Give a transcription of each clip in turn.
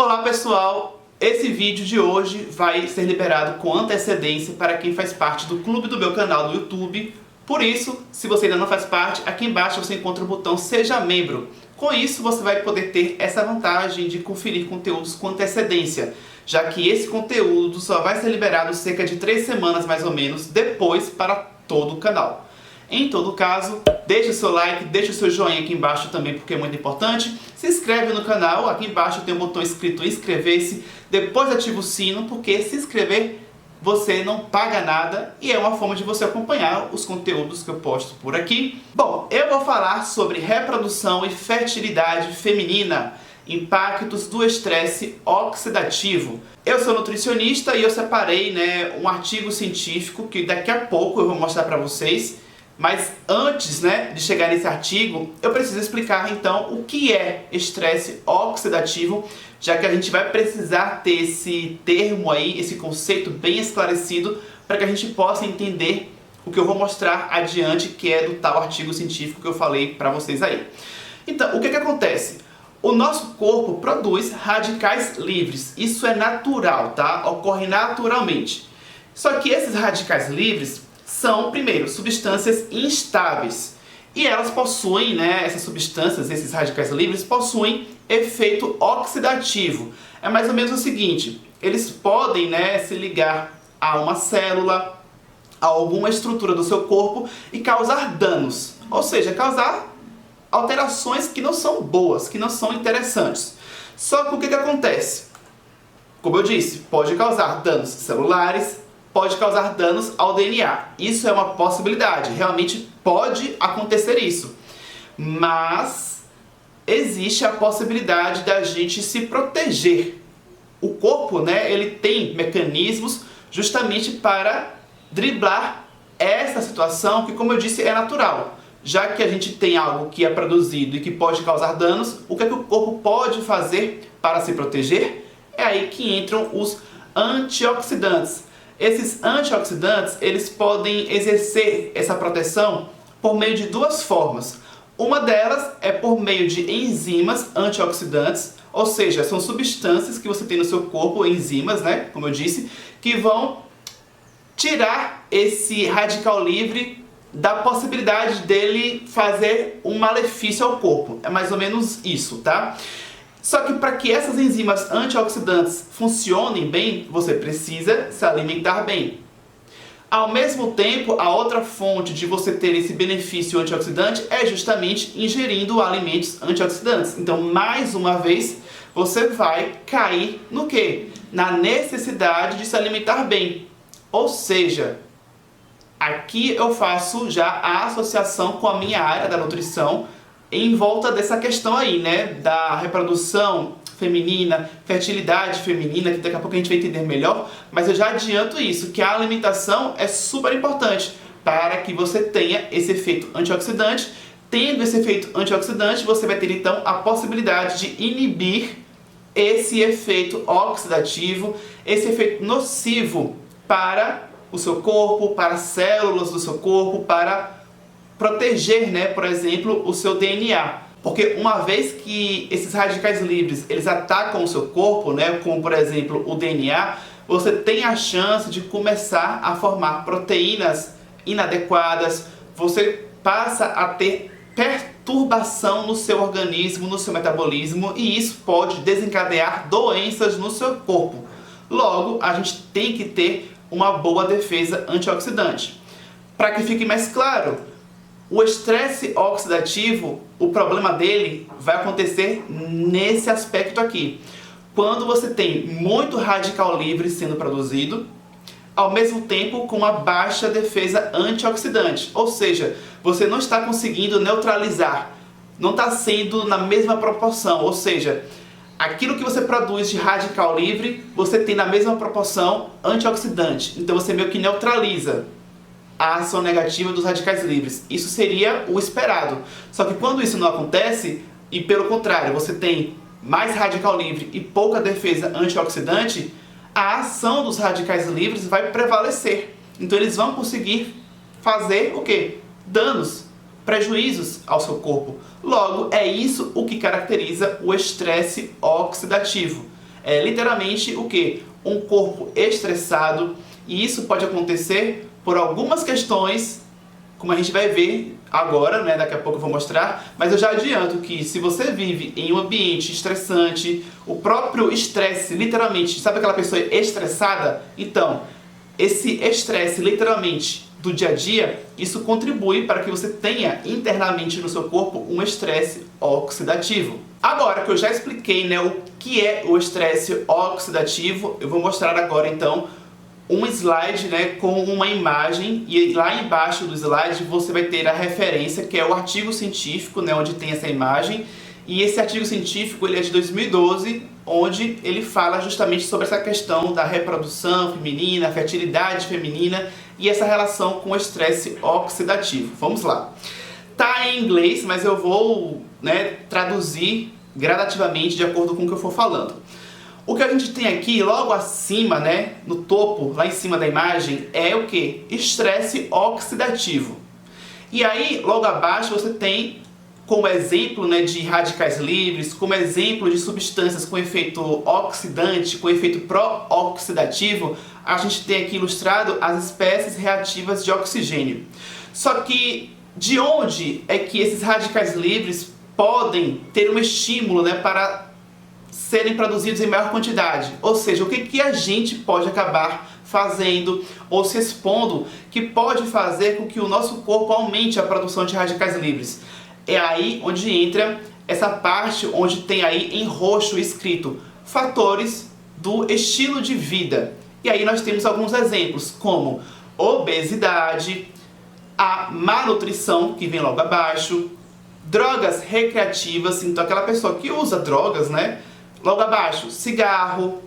Olá pessoal, esse vídeo de hoje vai ser liberado com antecedência para quem faz parte do clube do meu canal no YouTube. Por isso, se você ainda não faz parte, aqui embaixo você encontra o botão Seja Membro. Com isso você vai poder ter essa vantagem de conferir conteúdos com antecedência, já que esse conteúdo só vai ser liberado cerca de 3 semanas mais ou menos depois para todo o canal. Em todo caso, deixe o seu like, deixe o seu joinha aqui embaixo também porque é muito importante. Se inscreve no canal, aqui embaixo tem um botão escrito inscrever-se. Depois ativa o sino porque se inscrever você não paga nada e é uma forma de você acompanhar os conteúdos que eu posto por aqui. Bom, eu vou falar sobre reprodução e fertilidade feminina, impactos do estresse oxidativo. Eu sou nutricionista e eu separei, um artigo científico que daqui a pouco eu vou mostrar para vocês. Mas antes, de chegar nesse artigo, eu preciso explicar então o que é estresse oxidativo, já que a gente vai precisar ter esse termo aí, esse conceito bem esclarecido, para que a gente possa entender o que eu vou mostrar adiante, que é do tal artigo científico que eu falei para vocês aí. Então, o que acontece? O nosso corpo produz radicais livres, isso é natural, tá? Ocorre naturalmente. Só que esses radicais livres são, primeiro, substâncias instáveis. E elas possuem, essas substâncias, esses radicais livres, possuem efeito oxidativo. É mais ou menos o seguinte, eles podem, se ligar a uma célula, a alguma estrutura do seu corpo e causar danos. Ou seja, causar alterações que não são boas, que não são interessantes. Só que o que acontece? Como eu disse, pode causar danos celulares, pode causar danos ao DNA. Isso é uma possibilidade, realmente pode acontecer isso. Mas existe a possibilidade da gente se proteger. O corpo, ele tem mecanismos justamente para driblar essa situação que, como eu disse, é natural. Já que a gente tem algo que é produzido e que pode causar danos, o que o corpo pode fazer para se proteger? É aí que entram os antioxidantes. Esses antioxidantes, eles podem exercer essa proteção por meio de duas formas. Uma delas é por meio de enzimas antioxidantes, ou seja, são substâncias que você tem no seu corpo, enzimas, como eu disse, que vão tirar esse radical livre da possibilidade dele fazer um malefício ao corpo. É mais ou menos isso, tá? Só que para que essas enzimas antioxidantes funcionem bem, você precisa se alimentar bem. Ao mesmo tempo, a outra fonte de você ter esse benefício antioxidante é justamente ingerindo alimentos antioxidantes. Então, mais uma vez, você vai cair no quê? Na necessidade de se alimentar bem. Ou seja, aqui eu faço já a associação com a minha área da nutrição, em volta dessa questão aí, da reprodução feminina, fertilidade feminina, que daqui a pouco a gente vai entender melhor, mas eu já adianto isso, que a alimentação é super importante para que você tenha esse efeito antioxidante. Tendo esse efeito antioxidante, você vai ter então a possibilidade de inibir esse efeito oxidativo, esse efeito nocivo para o seu corpo, para as células do seu corpo, para proteger, por exemplo, o seu DNA. Porque uma vez que esses radicais livres, eles atacam o seu corpo, como por exemplo o DNA, você tem a chance de começar a formar proteínas inadequadas, você passa a ter perturbação no seu organismo, no seu metabolismo, e isso pode desencadear doenças no seu corpo. Logo, a gente tem que ter uma boa defesa antioxidante. Para que fique mais claro, o estresse oxidativo, o problema dele vai acontecer nesse aspecto aqui. Quando você tem muito radical livre sendo produzido, ao mesmo tempo com uma baixa defesa antioxidante. Ou seja, você não está conseguindo neutralizar, não está sendo na mesma proporção. Ou seja, aquilo que você produz de radical livre, você tem na mesma proporção antioxidante. Então você meio que neutraliza a ação negativa dos radicais livres. Isso seria o esperado. Só que quando isso não acontece, e pelo contrário, você tem mais radical livre e pouca defesa antioxidante, a ação dos radicais livres vai prevalecer. Então eles vão conseguir fazer o quê? Danos, prejuízos ao seu corpo. Logo, é isso o que caracteriza o estresse oxidativo. É literalmente o quê? Um corpo estressado, e isso pode acontecer por algumas questões, como a gente vai ver agora, né? Daqui a pouco eu vou mostrar, mas eu já adianto que se você vive em um ambiente estressante, o próprio estresse, literalmente, sabe aquela pessoa estressada? Então, esse estresse, literalmente, do dia a dia, isso contribui para que você tenha internamente no seu corpo um estresse oxidativo. Agora que eu já expliquei, né, o que é o estresse oxidativo, eu vou mostrar agora então um slide, né, com uma imagem, e lá embaixo do slide você vai ter a referência, que é o artigo científico, né, onde tem essa imagem. E esse artigo científico ele é de 2012, onde ele fala justamente sobre essa questão da reprodução feminina, fertilidade feminina e essa relação com o estresse oxidativo. Vamos lá. Tá em inglês, mas eu vou, né, traduzir gradativamente de acordo com o que eu for falando. O que a gente tem aqui, logo acima, né, no topo, lá em cima da imagem, é o que? Estresse oxidativo. E aí, logo abaixo, você tem como exemplo, né, de radicais livres, como exemplo de substâncias com efeito oxidante, com efeito pró-oxidativo, a gente tem aqui ilustrado as espécies reativas de oxigênio. Só que de onde é que esses radicais livres podem ter um estímulo, né, para serem produzidos em maior quantidade? Ou seja, o que a gente pode acabar fazendo ou se expondo que pode fazer com que o nosso corpo aumente a produção de radicais livres? É aí onde entra essa parte onde tem aí em roxo escrito fatores do estilo de vida. E aí nós temos alguns exemplos como obesidade, a malnutrição, que vem logo abaixo, drogas recreativas, então aquela pessoa que usa drogas, né? Logo abaixo, cigarro.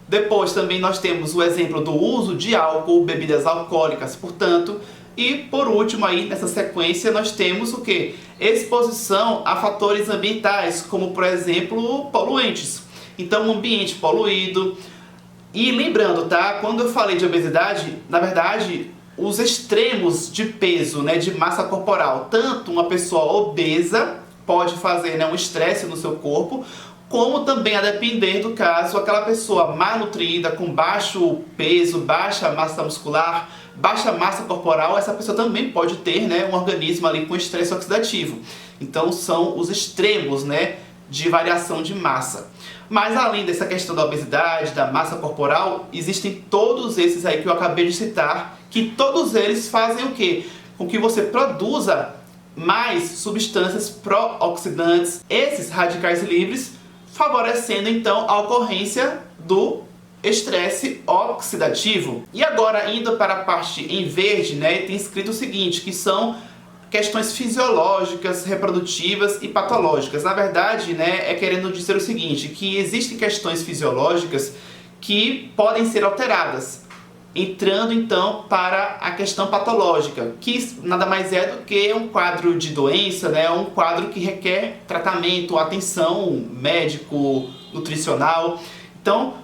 Depois também nós temos o exemplo do uso de álcool, bebidas alcoólicas, portanto. E por último aí, nessa sequência, nós temos o que? Exposição a fatores ambientais, como por exemplo, poluentes. Então, um ambiente poluído. E lembrando, tá? Quando eu falei de obesidade, na verdade, os extremos de peso, né, de massa corporal. Tanto uma pessoa obesa pode fazer, né, um estresse no seu corpo, como também, a depender do caso, aquela pessoa malnutrida, com baixo peso, baixa massa muscular, baixa massa corporal, essa pessoa também pode ter, né, um organismo ali com estresse oxidativo. Então são os extremos, né, de variação de massa. Mas além dessa questão da obesidade, da massa corporal, existem todos esses aí que eu acabei de citar, que todos eles fazem o quê? Com que você produza mais substâncias pró-oxidantes, esses radicais livres, favorecendo então a ocorrência do estresse oxidativo. E agora, indo para a parte em verde, né, tem escrito o seguinte, que são questões fisiológicas, reprodutivas e patológicas. Na verdade, né, é querendo dizer o seguinte, que existem questões fisiológicas que podem ser alteradas, entrando então para a questão patológica, que nada mais é do que um quadro de doença, né, um quadro que requer tratamento, atenção médico, nutricional. Então,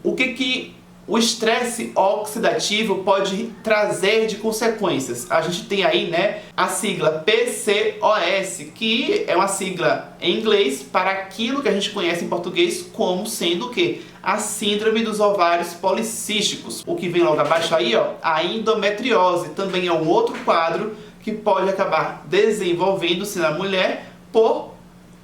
o que o estresse oxidativo pode trazer de consequências? A gente tem aí, né, a sigla PCOS, que é uma sigla em inglês para aquilo que a gente conhece em português como sendo o quê? A síndrome dos ovários policísticos. O que vem logo abaixo aí, ó, a endometriose, também é um outro quadro que pode acabar desenvolvendo-se na mulher por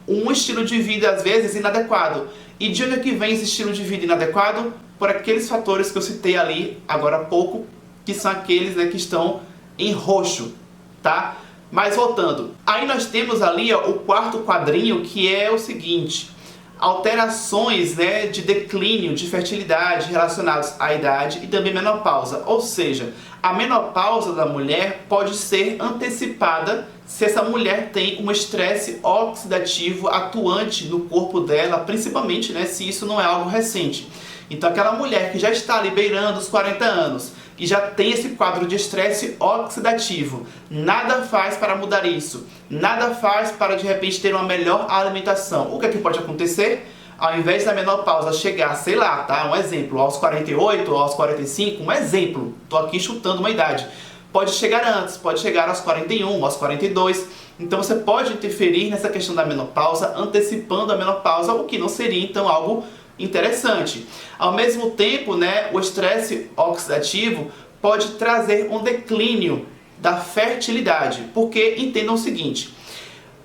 um estilo de vida, às vezes, inadequado. E de onde é que vem esse estilo de vida inadequado? Por aqueles fatores que eu citei ali agora há pouco, que são aqueles, né, que estão em roxo, tá? Mas voltando, aí nós temos ali, ó, o quarto quadrinho, que é o seguinte: alterações, né, de declínio de fertilidade relacionados à idade e também menopausa. Ou seja, a menopausa da mulher pode ser antecipada se essa mulher tem um estresse oxidativo atuante no corpo dela, principalmente, né, se isso não é algo recente. Então aquela mulher que já está ali beirando os 40 anos e já tem esse quadro de estresse oxidativo, nada faz para mudar isso, nada faz para de repente ter uma melhor alimentação. O que é que pode acontecer? Ao invés da menopausa chegar, sei lá, tá? Um exemplo, aos 48 ou aos 45, um exemplo, tô aqui chutando uma idade. Pode chegar antes, pode chegar aos 41, aos 42. Então você pode interferir nessa questão da menopausa, antecipando a menopausa, o que não seria então algo interessante. Ao mesmo tempo, né, o estresse oxidativo pode trazer um declínio da fertilidade, porque entendam o seguinte: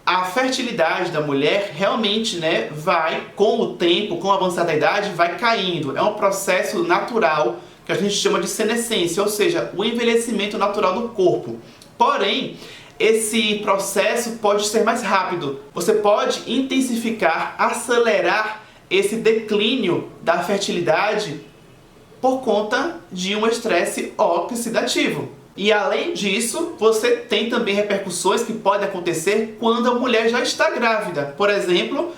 a fertilidade da mulher realmente, né, vai, com o tempo, com o avançar da idade, vai caindo. É um processo natural que a gente chama de senescência, ou seja, o envelhecimento natural do corpo. Porém, esse processo pode ser mais rápido. Você pode intensificar, acelerar esse declínio da fertilidade por conta de um estresse oxidativo. E além disso, você tem também repercussões que podem acontecer quando a mulher já está grávida. Por exemplo,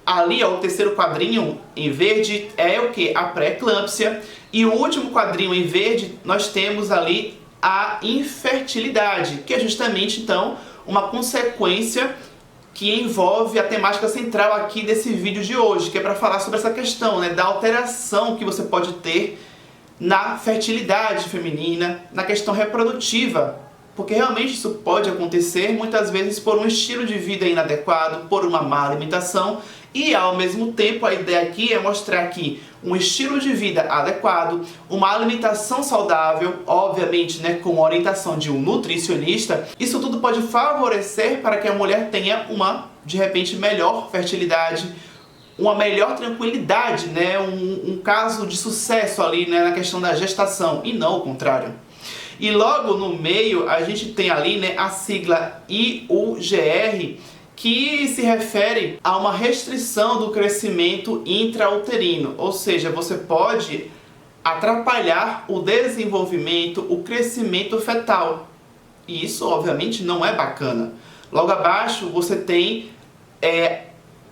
ali ó, o terceiro quadrinho em verde é o que? A pré-eclâmpsia. E o último quadrinho em verde, nós temos ali a infertilidade, que é justamente então uma consequência que envolve a temática central aqui desse vídeo de hoje, que é para falar sobre essa questão, né, da alteração que você pode ter na fertilidade feminina, na questão reprodutiva, porque realmente isso pode acontecer muitas vezes por um estilo de vida inadequado, por uma má alimentação, e ao mesmo tempo a ideia aqui é mostrar que um estilo de vida adequado, uma alimentação saudável, obviamente, né, com a orientação de um nutricionista, isso tudo pode favorecer para que a mulher tenha uma, de repente, melhor fertilidade, uma melhor tranquilidade, né, um caso de sucesso ali, né, na questão da gestação, e não o contrário. E logo no meio a gente tem ali, né, a sigla IUGR, que se refere a uma restrição do crescimento intrauterino, ou seja, você pode atrapalhar o desenvolvimento, o crescimento fetal. E isso obviamente não é bacana. Logo abaixo você tem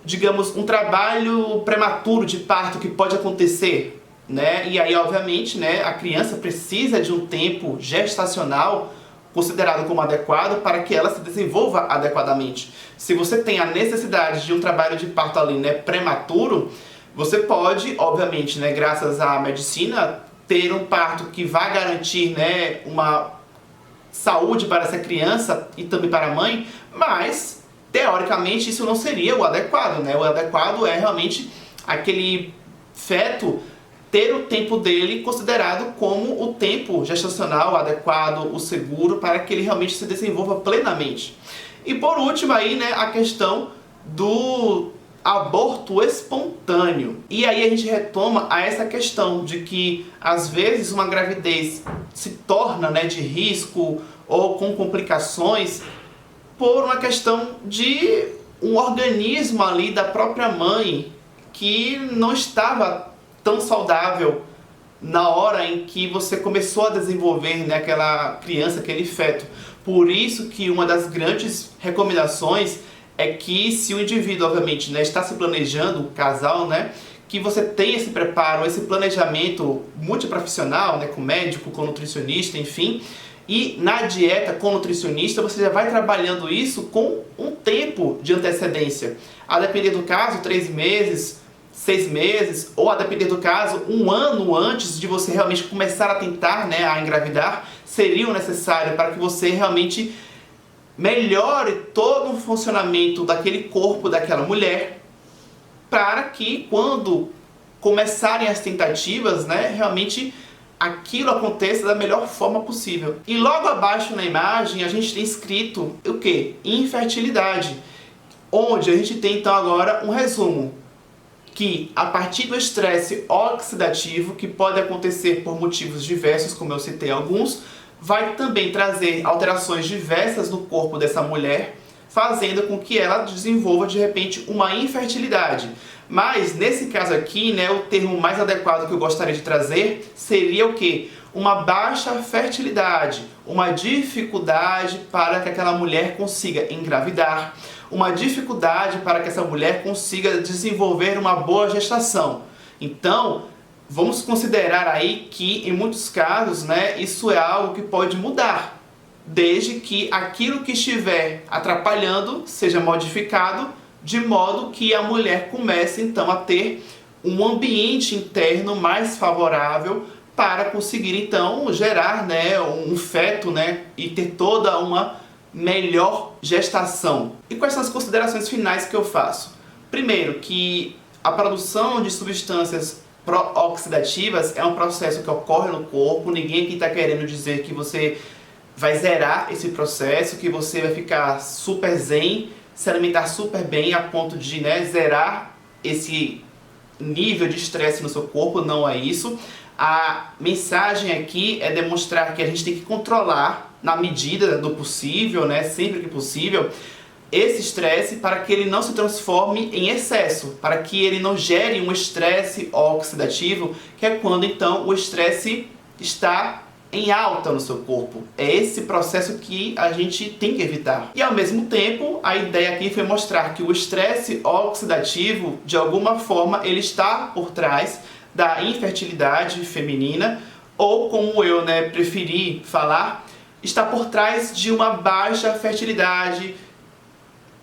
digamos, um trabalho prematuro de parto que pode acontecer, né? E aí, obviamente, né, a criança precisa de um tempo gestacional considerado como adequado para que ela se desenvolva adequadamente. Se você tem a necessidade de um trabalho de parto ali, né, prematuro, você pode, obviamente, né, graças à medicina, ter um parto que vai garantir, né, uma saúde para essa criança e também para a mãe, mas teoricamente isso não seria o adequado, né? O adequado é realmente aquele feto ter o tempo dele considerado como o tempo gestacional adequado, o seguro, para que ele realmente se desenvolva plenamente. E por último aí, né, a questão do aborto espontâneo. E aí a gente retoma a essa questão de que às vezes uma gravidez se torna, né, de risco ou com complicações por uma questão de um organismo ali da própria mãe que não estava tão saudável na hora em que você começou a desenvolver, né, aquela criança, aquele feto. Por isso que uma das grandes recomendações é que se o indivíduo, obviamente, né, está se planejando, o casal, né, que você tenha esse preparo, esse planejamento multiprofissional, né, com médico, com nutricionista, enfim. E na dieta com nutricionista você já vai trabalhando isso com um tempo de antecedência. A depender do caso, 3 meses, 6 meses, ou a depender do caso, 1 ano antes de você realmente começar a tentar, né, a engravidar, seriam necessários para que você realmente melhore todo o funcionamento daquele corpo daquela mulher, para que quando começarem as tentativas, né, realmente aquilo aconteça da melhor forma possível. E logo abaixo na imagem a gente tem escrito o que? Infertilidade, onde a gente tem então agora um resumo que a partir do estresse oxidativo, que pode acontecer por motivos diversos, como eu citei alguns, vai também trazer alterações diversas no corpo dessa mulher, fazendo com que ela desenvolva de repente uma infertilidade. Mas nesse caso aqui, né, o termo mais adequado que eu gostaria de trazer seria o quê? Uma baixa fertilidade, uma dificuldade para que aquela mulher consiga engravidar, uma dificuldade para que essa mulher consiga desenvolver uma boa gestação. Então, vamos considerar aí que em muitos casos, né, isso é algo que pode mudar, desde que aquilo que estiver atrapalhando seja modificado, de modo que a mulher comece então a ter um ambiente interno mais favorável para conseguir então gerar, né, um feto, né, e ter toda uma melhor gestação. E quais são as considerações finais que eu faço? Primeiro, que A produção de substâncias pró-oxidativas é um processo que ocorre no corpo. Ninguém aqui está querendo dizer que você vai zerar esse processo, que você vai ficar super zen, se alimentar super bem a ponto de, né, zerar esse nível de estresse no seu corpo. Não é isso. A mensagem aqui é demonstrar que a gente tem que controlar, na medida do possível, né, sempre que possível, esse estresse para que ele não se transforme em excesso, para que ele não gere um estresse oxidativo, que é quando então o estresse está em alta no seu corpo. É esse processo que a gente tem que evitar. E ao mesmo tempo, a ideia aqui foi mostrar que o estresse oxidativo, de alguma forma, ele está por trás da infertilidade feminina, ou como eu, né, preferi falar, está por trás de uma baixa fertilidade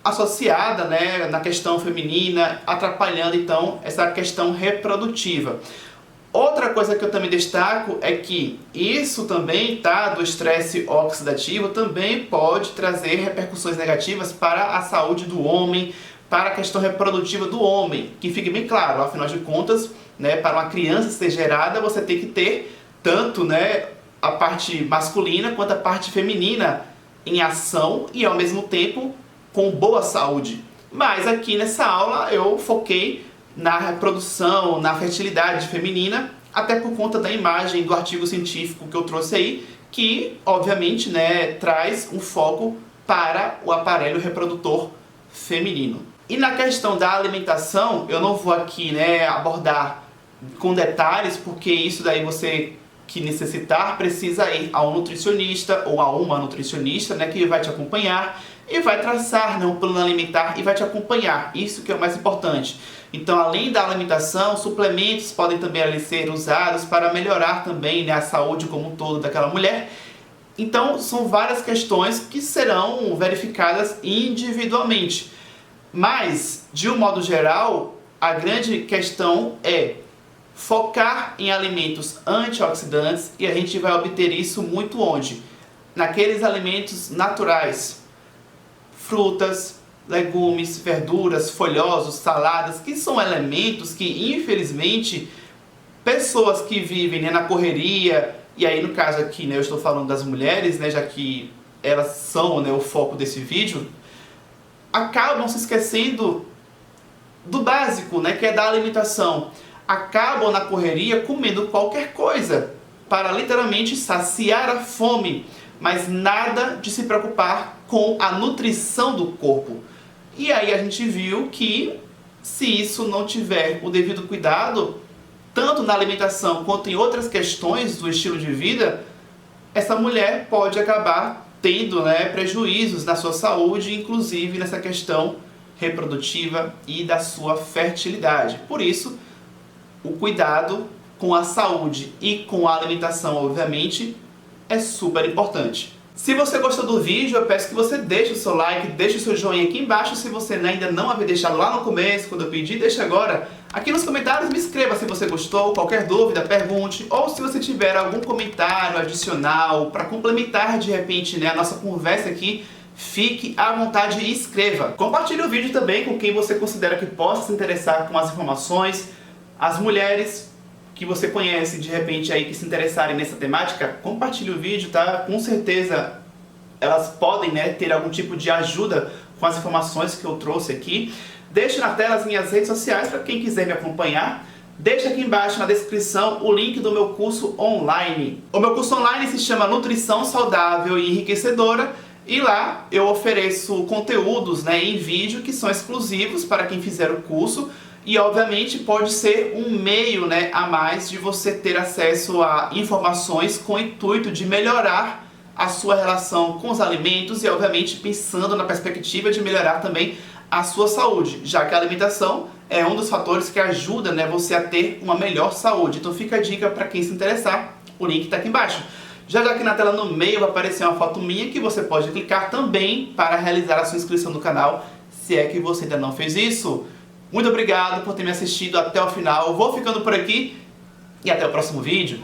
associada, né, na questão feminina, atrapalhando então essa questão reprodutiva. Outra coisa que eu também destaco é que isso também, tá, do estresse oxidativo, também pode trazer repercussões negativas para a saúde do homem, para a questão reprodutiva do homem. Que fique bem claro, afinal de contas, né, para uma criança ser gerada, você tem que ter tanto, né, a parte masculina quanto a parte feminina em ação e ao mesmo tempo com boa saúde. Mas aqui nessa aula eu foquei na reprodução, na fertilidade feminina, até por conta da imagem do artigo científico que eu trouxe aí, que obviamente, né, traz um foco para o aparelho reprodutor feminino. E na questão da alimentação, eu não vou aqui, né, abordar com detalhes, porque isso daí você que necessitar precisa ir a um nutricionista ou a uma nutricionista, né, que vai te acompanhar e vai traçar, né, um plano alimentar e vai te acompanhar. Isso que é o mais importante. Então, além da alimentação, suplementos podem também ali ser usados para melhorar também, né, a saúde como um todo daquela mulher. Então, são várias questões que serão verificadas individualmente. Mas, de um modo geral, a grande questão é focar em alimentos antioxidantes, e a gente vai obter isso muito onde? Naqueles alimentos naturais, frutas, legumes, verduras, folhosos, saladas, que são elementos que, infelizmente, pessoas que vivem, né, na correria, e aí no caso aqui, né, eu estou falando das mulheres, né, já que elas são, né, o foco desse vídeo, acabam se esquecendo do básico, né, que é da alimentação. Acabam na correria comendo qualquer coisa para literalmente saciar a fome, mas nada de se preocupar com a nutrição do corpo. E aí a gente viu que se isso não tiver o devido cuidado, tanto na alimentação quanto em outras questões do estilo de vida, essa mulher pode acabar tendo, né, prejuízos na sua saúde, inclusive nessa questão reprodutiva e da sua fertilidade. Por isso, o cuidado com a saúde e com a alimentação, obviamente, é super importante. Se você gostou do vídeo, eu peço que você deixe o seu like, deixe o seu joinha aqui embaixo. Se você ainda não havia deixado lá no começo, quando eu pedi, deixa agora. Aqui nos comentários me escreva se você gostou, qualquer dúvida, pergunte. Ou se você tiver algum comentário adicional para complementar de repente, né, a nossa conversa aqui, fique à vontade e escreva. Compartilhe o vídeo também com quem você considera que possa se interessar com as informações. As mulheres que você conhece, de repente, aí que se interessarem nessa temática, compartilhe o vídeo, tá? Com certeza elas podem, né, ter algum tipo de ajuda com as informações que eu trouxe aqui. Deixe na tela as minhas redes sociais para quem quiser me acompanhar. Deixe aqui embaixo na descrição o link do meu curso online. O meu curso online se chama Nutrição Saudável e Enriquecedora, e lá eu ofereço conteúdos, né, em vídeo que são exclusivos para quem fizer o curso. E obviamente pode ser um meio, né, a mais de você ter acesso a informações com o intuito de melhorar a sua relação com os alimentos e obviamente pensando na perspectiva de melhorar também a sua saúde, já que a alimentação é um dos fatores que ajuda, né, você a ter uma melhor saúde. Então fica a dica para quem se interessar, o link está aqui embaixo. Já aqui na tela no meio vai aparecer uma foto minha que você pode clicar também para realizar a sua inscrição no canal, se é que você ainda não fez isso. Muito obrigado por ter me assistido até o final. Eu vou ficando por aqui e até o próximo vídeo.